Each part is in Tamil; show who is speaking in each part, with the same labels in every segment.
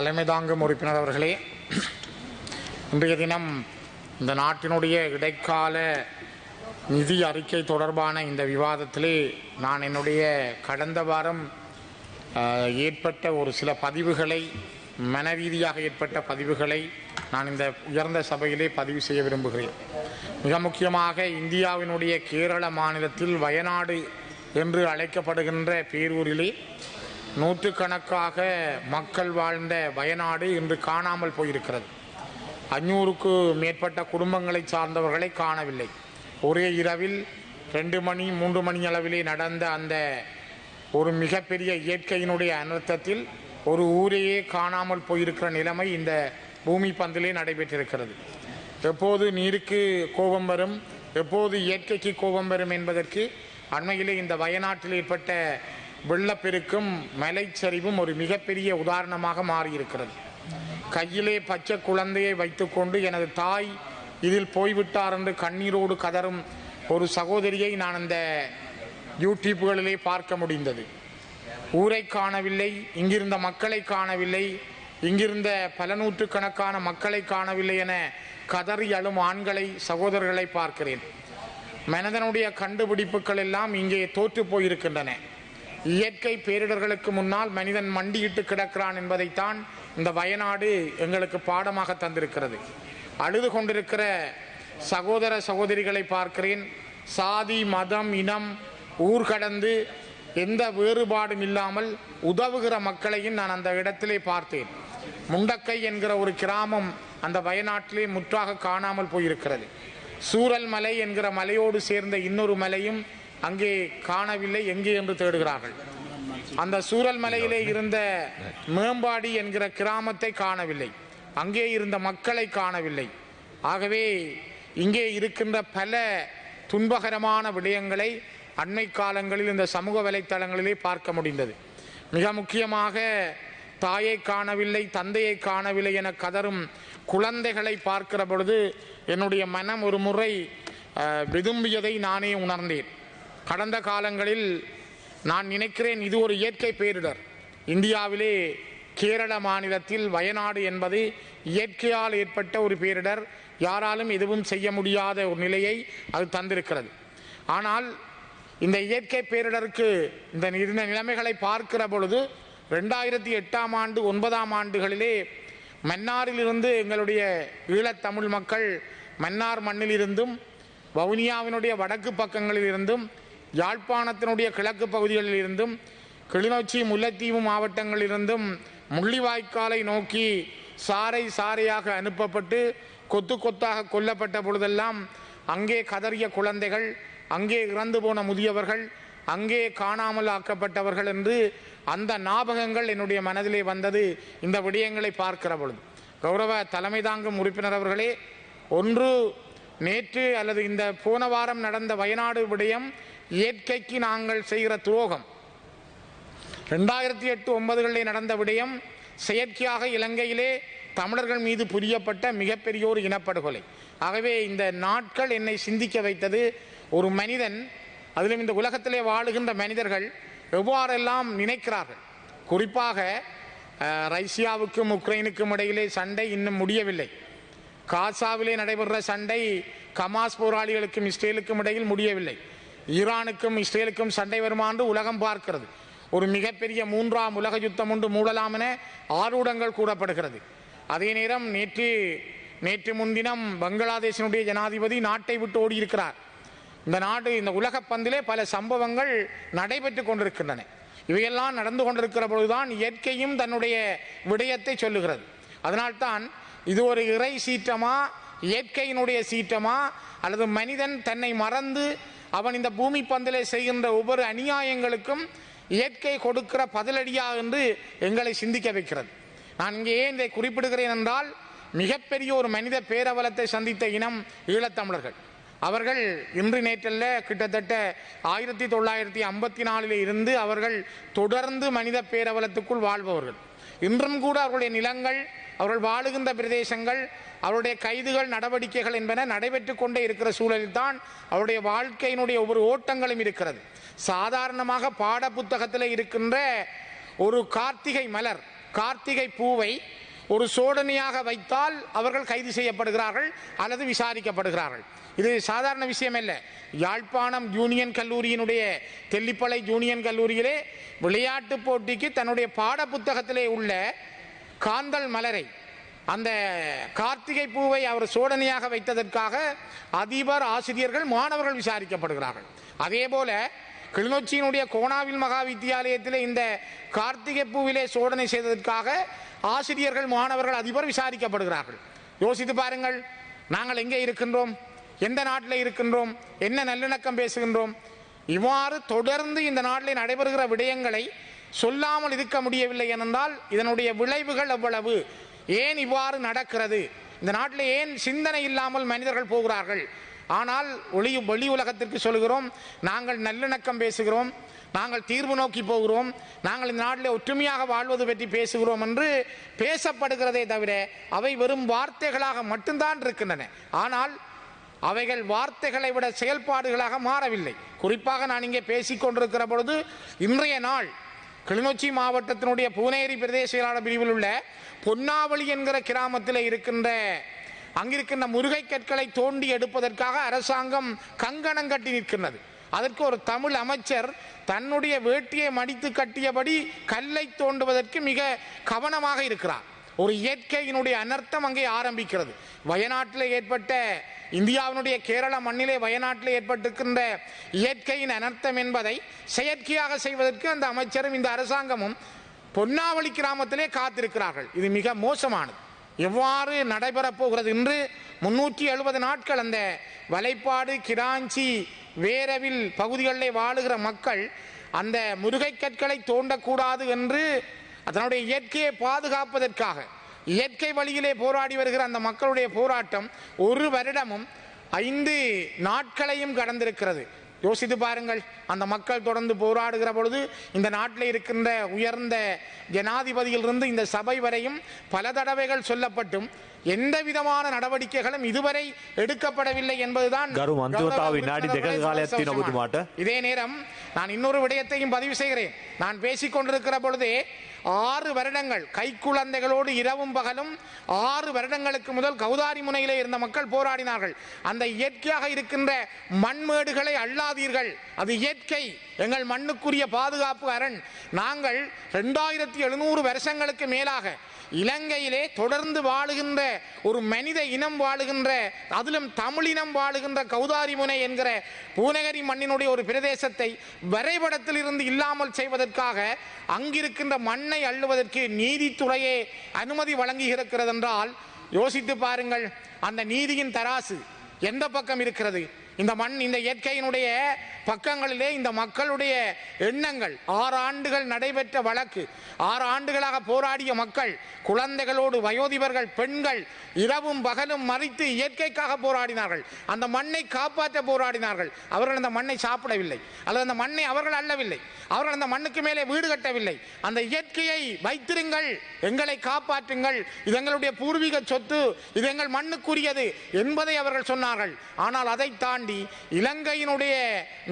Speaker 1: தலைமை தாங்கும் உறுப்பினர் அவர்களே, இன்றைய தினம் இந்த நாட்டினுடைய இடைக்கால நிதி அறிக்கை தொடர்பான இந்த விவாதத்திலே நான் என்னுடைய கடந்த வாரம் ஏற்பட்ட ஒரு சில பதிவுகளை, மனரீதியாக ஏற்பட்ட பதிவுகளை நான் இந்த உயர்ந்த சபையிலே பதிவு செய்ய விரும்புகிறேன். மிக முக்கியமாக இந்தியாவினுடைய கேரள மாநிலத்தில் வயநாடு என்று அழைக்கப்படுகின்ற பேரூரிலே நூற்றுக்கணக்காக மக்கள் வாழ்ந்த வயநாடு இன்று காணாமல் போயிருக்கிறது. 500க்கு மேற்பட்ட குடும்பங்களை சார்ந்தவர்களை காணவில்லை. ஒரே இரவில் 2 மணி 3 மணி அளவிலே நடந்த அந்த ஒரு மிகப்பெரிய இயற்கையினுடைய அனர்த்தத்தில் ஒரு ஊரையே காணாமல் போயிருக்கிற நிலைமை இந்த பூமி பந்திலே நடைபெற்றிருக்கிறது. எப்போது நீருக்கு கோபம் வரும், எப்போது இயற்கைக்கு கோபம் வரும் என்பதற்கு அண்மையிலே இந்த வயநாட்டில் ஏற்பட்ட வெள்ளப்பெருக்கும் மலைச்சரிவும் ஒரு மிகப்பெரிய உதாரணமாக மாறியிருக்கிறது. கையிலே பச்சை குழந்தையை வைத்துக்கொண்டு எனது தாய் இதில் போய்விட்டார் என்று கண்ணீரோடு கதறும் ஒரு சகோதரியை நான் அந்த யூடியூப்களிலே பார்க்க முடிந்தது. ஊரை காணவில்லை, இங்கிருந்த மக்களை காணவில்லை, இங்கிருந்த பல நூற்றுக்கணக்கான மக்களை காணவில்லை என கதறி அழும் ஆண்களை, சகோதரர்களை பார்க்கிறேன். மனிதனுடைய கண்டுபிடிப்புகள் எல்லாம் இங்கே தோற்று போயிருக்கின்றன. இயற்கை பேரிடர்களுக்கு முன்னால் மனிதன் மண்டியிட்டு கிடக்கிறான் என்பதைத்தான் இந்த வயநாடு எங்களுக்கு பாடமாக தந்திருக்கிறது. அழுது கொண்டிருக்கிற சகோதர சகோதரிகளை பார்க்கிறேன். சாதி, மதம், இனம், ஊர் கடந்து எந்த வேறுபாடும் இல்லாமல் உதவுகிற மக்களையும் நான் அந்த இடத்திலே பார்த்தேன். முண்டக்கை என்கிற ஒரு கிராமம் அந்த வயநாட்டிலே முற்றாக காணாமல் போயிருக்கிறது. சூரல் மலை என்கிற மலையோடு சேர்ந்த இன்னொரு மலையும் அங்கே காணவில்லை, எங்கே என்று தேடுகிறார்கள். அந்த சூரல் மலையிலே இருந்த மேம்பாடி என்கிற கிராமத்தை காணவில்லை, அங்கே இருந்த மக்களை காணவில்லை. ஆகவே இங்கே இருக்கின்ற பல துன்பகரமான விடயங்களை அண்மை காலங்களில் இந்த சமூக வலைத்தளங்களிலே பார்க்க முடிந்தது. மிக முக்கியமாக தாயை காணவில்லை, தந்தையை காணவில்லை என கதறும் குழந்தைகளை பார்க்கிற பொழுது என்னுடைய மனம் ஒரு முறை விரும்பியதை நானே உணர்ந்தேன். கடந்த காலங்களில் நான் நினைக்கிறேன் இது ஒரு இயற்கை பேரிடர். இந்தியாவிலே கேரள மாநிலத்தில் வயநாடு என்பது இயற்கையால் ஏற்பட்ட ஒரு பேரிடர். யாராலும் எதுவும் செய்ய முடியாத ஒரு நிலையை அது தந்திருக்கிறது. ஆனால் இந்த இயற்கை பேரிடருக்கு இந்த நிலைமைகளை பார்க்கிற பொழுது 2008ஆம் ஆண்டு 9ஆம் ஆண்டுகளிலே மன்னாரிலிருந்து எங்களுடைய ஈழத்தமிழ் மக்கள் மன்னார் மண்ணிலிருந்தும் வவுனியாவினுடைய வடக்கு பக்கங்களில் இருந்தும் யாழ்ப்பாணத்தினுடைய கிழக்கு பகுதிகளில் இருந்தும் கிளிநொச்சி முல்லைத்தீவு மாவட்டங்களிலிருந்தும் முள்ளிவாய்க்காலை நோக்கி சாறை சாறையாக அனுப்பப்பட்டு கொத்து கொத்தாக கொல்லப்பட்ட பொழுதெல்லாம் அங்கே கதறிய குழந்தைகள், அங்கே இறந்து போன முதியவர்கள், அங்கே காணாமல் ஆக்கப்பட்டவர்கள் என்று அந்த ஞாபகங்கள் என்னுடைய மனதிலே வந்தது இந்த விடயங்களை பார்க்கிற பொழுது. கௌரவ தலைமை தாங்கும் உறுப்பினர் அவர்களே, ஒன்று நேற்று அல்லது இந்த போன வாரம் நடந்த வயநாடு விடயம் இயற்கைக்கு நாங்கள் செய்கிற துரோகம். 2008-9களிலே நடந்த விடயம் செயற்கையாக இலங்கையிலே தமிழர்கள் மீது புரியப்பட்ட மிகப்பெரிய ஒரு இனப்படுகொலை. ஆகவே இந்த நாட்கள் என்னை சிந்திக்க வைத்தது. ஒரு மனிதன், அதிலும் இந்த உலகத்திலே வாழுகின்ற மனிதர்கள் எவ்வாறெல்லாம் நினைக்கிறார்கள். குறிப்பாக ரஷ்யாவுக்கும் உக்ரைனுக்கும் இடையிலே சண்டை இன்னும் முடியவில்லை. காசாவிலே நடைபெறுகிற சண்டை ஹமாஸ் போராளிகளுக்கும் இஸ்ரேலுக்கும் இடையில் முடியவில்லை. ஈரானுக்கும் இஸ்ரேலுக்கும் சண்டை வருமா என்று உலகம் பார்க்கிறது. ஒரு மிகப்பெரிய 3ஆம் உலக யுத்தம் ஒன்று மூடலாம் என ஆரூடங்கள் கூறப்படுகிறது. அதே நேரம் நேற்று முன்தினம் பங்களாதேஷினுடைய ஜனாதிபதி நாட்டை விட்டு ஓடி இருக்கிறார். இந்த உலக பந்திலே பல சம்பவங்கள் நடைபெற்று கொண்டிருக்கின்றன. இவையெல்லாம் நடந்து கொண்டிருக்கிற பொழுதுதான் இயற்கையும் தன்னுடைய விடயத்தை சொல்லுகிறது. அதனால்தான் இது ஒரு இறை சீற்றமா, இயற்கையினுடைய சீற்றமா, அல்லது மனிதன் தன்னை மறந்து அவன் இந்த பூமி பந்திலே செய்கின்ற ஒவ்வொரு அநியாயங்களுக்கும் இயற்கை கொடுக்கிற பதிலடியா என்று எங்களை சிந்திக்க வைக்கிறது. நான் இங்கே ஏன் இதை குறிப்பிடுகிறேன் என்றால், மிகப்பெரிய ஒரு மனித பேரவலத்தை சந்தித்த இனம் ஈழத்தமிழர்கள். அவர்கள் இன்று நேற்றல்ல, கிட்டத்தட்ட 1954 இருந்து அவர்கள் தொடர்ந்து மனித பேரவலத்துக்குள் வாழ்பவர்கள். இன்றும் கூட அவர்களுடைய நிலங்கள், அவர்கள் வாழுகின்ற பிரதேசங்கள், அவருடைய கைதுகள், நடவடிக்கைகள் என்பன நடைபெற்று கொண்டே இருக்கிற சூழலில் தான் அவருடைய வாழ்க்கையினுடைய ஒவ்வொரு ஓட்டங்களும் இருக்கிறது. சாதாரணமாக பாட புத்தகத்தில் இருக்கின்ற ஒரு கார்த்திகை மலர், கார்த்திகை பூவை ஒரு சோதனையாக வைத்தால் அவர்கள் கைது செய்யப்படுகிறார்கள் அல்லது விசாரிக்கப்படுகிறார்கள். இது சாதாரண விஷயம் அல்ல. யாழ்ப்பாணம் யூனியன் கல்லூரியினுடைய தெல்லிப்பளை யூனியன் கல்லூரியிலே விளையாட்டு போட்டிக்கு தன்னுடைய பாட புத்தகத்திலே உள்ள காந்தல் மலரை, அந்த கார்த்திகை பூவை அவர் சோதனையாக வைத்ததற்காக அதிபர், ஆசிரியர்கள், மாணவர்கள் விசாரிக்கப்படுகிறார்கள். அதே போல கிளிநொச்சியினுடைய கோணாவில் மகா வித்தியாலயத்திலே இந்த கார்த்திகை பூவிலே சோதனை செய்ததற்காக ஆசிரியர்கள், மாணவர்கள், அதிபர் விசாரிக்கப்படுகிறார்கள். யோசித்து பாருங்கள், நாங்கள் எங்கே இருக்கின்றோம், எந்த நாட்டில் இருக்கின்றோம், என்ன நல்லிணக்கம் பேசுகின்றோம். இவ்வாறு தொடர்ந்து இந்த நாட்டில் நடைபெறுகிற விடயங்களை சொல்லாமல் இருக்க முடியவில்லை என்றால் இதனுடைய விளைவுகள் எவ்வளவு, ஏன் இவ்வாறு நடக்கிறது, இந்த நாட்டில் ஏன் சிந்தனை இல்லாமல் மனிதர்கள் போகிறார்கள். ஆனால் வெளி உலகத்திற்கு சொல்கிறோம், நாங்கள் நல்லிணக்கம் பேசுகிறோம், நாங்கள் தீர்வு நோக்கி போகிறோம், நாங்கள் இந்த நாட்டில் ஒற்றுமையாக வாழ்வது பற்றி பேசுகிறோம் என்று பேசப்படுகிறதே தவிர அவை வெறும் வார்த்தைகளாக மட்டும்தான் இருக்கின்றன. ஆனால் அவைகள் வார்த்தைகளை விட செயல்பாடுகளாக மாறவில்லை. குறிப்பாக நான் இங்கே பேசிக்கொண்டிருக்கிற பொழுது இன்றைய நாள் கிளிநொச்சி மாவட்டத்தினுடைய பூனேரி பிரதேச செயலாளர் பிரிவில் உள்ள பொன்னாவளி என்கிற கிராமத்தில் அங்கிருக்கின்ற முருகை கற்களை தோண்டி எடுப்பதற்காக அரசாங்கம் கங்கணம் கட்டி நிற்கின்றது. அதற்கு ஒரு தமிழ் அமைச்சர் தன்னுடைய வேட்டியை மடித்து கட்டியபடி கல்லை தோண்டுவதற்கு மிக கவனமாக இருக்கிறார். ஒரு இயற்கையினுடைய அனர்த்தம் அங்கே ஆரம்பிக்கிறது. வயநாட்டில் ஏற்பட்ட, இந்தியாவினுடைய கேரள மண்ணிலே வயநாட்டில் ஏற்பட்டிருக்கின்ற இயற்கையின் அனர்த்தம் என்பதை செயற்கையாக செய்வதற்கு அந்த அமைச்சரும் இந்த அரசாங்கமும் பொன்னாவளி கிராமத்திலே காத்திருக்கிறார்கள். இது மிக மோசமானது. எவ்வாறு நடைபெறப் போகிறது? இன்று 370 நாட்கள் அந்த வலைப்பாடு, கிராஞ்சி, வேரவில் பகுதிகளிலே வாழுகிற மக்கள் அந்த முருகை கற்களை தோண்டக்கூடாது என்று அதனுடைய இயற்கையை பாதுகாப்பதற்காக இயற்கை வழியிலே போராடி வருகிற அந்த மக்களுடைய போராட்டம் 1 வருடமும் 5 நாட்களையும் கடந்திருக்கிறது. யோசித்து பாருங்கள், அந்த மக்கள் தொடர்ந்து போராடுகிற பொழுது இந்த நாட்டில் இருக்கின்ற உயர்ந்த ஜனாதிபதியிலிருந்து இந்த சபை வரையும் பல தடவைகள் சொல்லப்பட்டும் எந்த விதமான நடவடிக்கைகளும் இதுவரை எடுக்கப்படவில்லை என்பதுதான். இதே நேரம் நான் இன்னொரு விடயத்தையும் பதிவு செய்கிறேன். நான் பேசிக்கொண்டிருக்கிற பொழுதே 6 வருடங்கள் கைக்குழந்தைகளோடு இரவும் பகலும் 6 வருடங்களுக்கு முதல் கௌதாரி முனையிலே இருந்த மக்கள் போராடினார்கள். அந்த இயற்கையாக இருக்கின்ற மண்மேடுகளை அள்ளாதீர்கள், அது இயற்கை, எங்கள் மண்ணுக்குரிய பாதுகாப்பு அரண். நாங்கள் 2700 வருஷங்களுக்கு மேலாக இலங்கையிலே தொடர்ந்து வாழுகின்ற ஒரு மனித இனம் வாழுகின்ற, அதிலும் தமிழினம் வாழுகின்ற கௌதாரி முனை என்கிற பூநகரி மண்ணினுடைய ஒரு பிரதேசத்தை வரைபடத்தில் இருந்து இல்லாமல் செய்வதற்காக அங்கிருக்கின்ற மண்ணை அள்ளுவதற்கு நீதித்துறையே அனுமதி வழங்கியிருக்கிறது என்றால் யோசித்து பாருங்கள், அந்த நீதியின் தராசு எந்த பக்கம் இருக்கிறது? இந்த மண், இந்த இயற்கையினுடைய பக்கங்களிலே இந்த மக்களுடைய எண்ணங்கள், 6 ஆண்டுகள் நடைபெற்ற வழக்கு, 6 ஆண்டுகளாக போராடிய மக்கள், குழந்தைகளோடு வயோதிபர்கள், பெண்கள் இரவும் பகலும் மறித்து இயற்கைக்காக போராடினார்கள். அந்த மண்ணை காப்பாற்ற போராடினார்கள். அவர்கள் அந்த மண்ணை சாப்பிடவில்லை, அல்லது அந்த மண்ணை அவர்கள் அள்ளவில்லை, அவர்கள் அந்த மண்ணுக்கு மேலே வீடு கட்டவில்லை. அந்த இயற்கையை வைத்திருங்கள், எங்களை காப்பாற்றுங்கள், இது எங்களுடைய பூர்வீக சொத்து, இது எங்கள் மண்ணுக்குரியது என்பதை அவர்கள் சொன்னார்கள். ஆனால் அதை தாண்டி இலங்கையினுடைய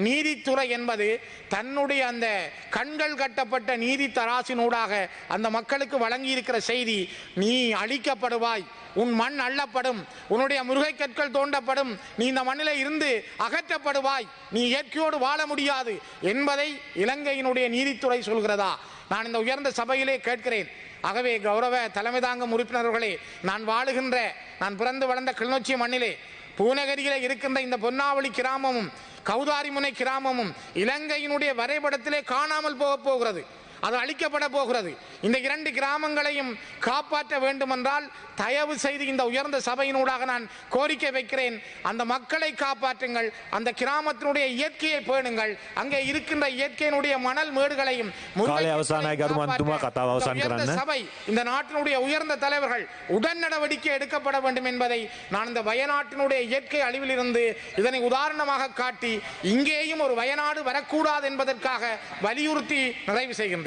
Speaker 1: நீதித்துறை என்பது தன்னுடைய அந்த கண்கள் கட்டப்பட்ட நீதி தராசினூடாக அந்த மக்களுக்கு வழங்கி இருக்கிற செய்தி, நீ அழிக்கப்படுவாய், உன் மண் அள்ளப்படும், உன்னுடைய முருகை கற்கள் தோண்டப்படும், நீ இந்த மண்ணிலே இருந்து அகற்றப்படுவாய், நீ இயற்கையோடு வாழ முடியாது என்பதை இலங்கையினுடைய நீதித்துறை சொல்கிறதா? நான் இந்த உயர்ந்த சபையிலே கேட்கிறேன். ஆகவே கௌரவ தலைமை தாங்கும் உறுப்பினர்களே, நான் பிறந்து வளர்ந்த கிளிநொச்சி மண்ணிலே பூநகரியிலே இருக்கின்ற இந்த பொன்னாவளி கிராமமும் கௌதாரிமுனை கிராமமும் இலங்கையினுடைய வரைபடத்திலே காணாமல் போகிறது, அது அழிக்கப்பட போகிறது. இந்த 2 கிராமங்களையும் காப்பாற்ற வேண்டுமென்றால் தயவு செய்து இந்த உயர்ந்த சபையினூடாக நான் கோரிக்கை வைக்கிறேன், அந்த மக்களை காப்பாற்றுங்கள், அந்த கிராமத்தினுடைய இயற்கையை பேணுங்கள், அங்கே இருக்கின்ற இயற்கையினுடைய மணல் மேடுகளையும் சபை, இந்த நாட்டினுடைய உயர்ந்த தலைவர்கள் உடன் நடவடிக்கை எடுக்கப்பட வேண்டும் என்பதை நான் இந்த வயநாட்டினுடைய இயற்கை அழிவில் இருந்து இதனை உதாரணமாக காட்டி இங்கேயும் ஒரு வயநாடு வரக்கூடாது என்பதற்காக வலியுறுத்தி நிறைவு செய்கின்றேன்.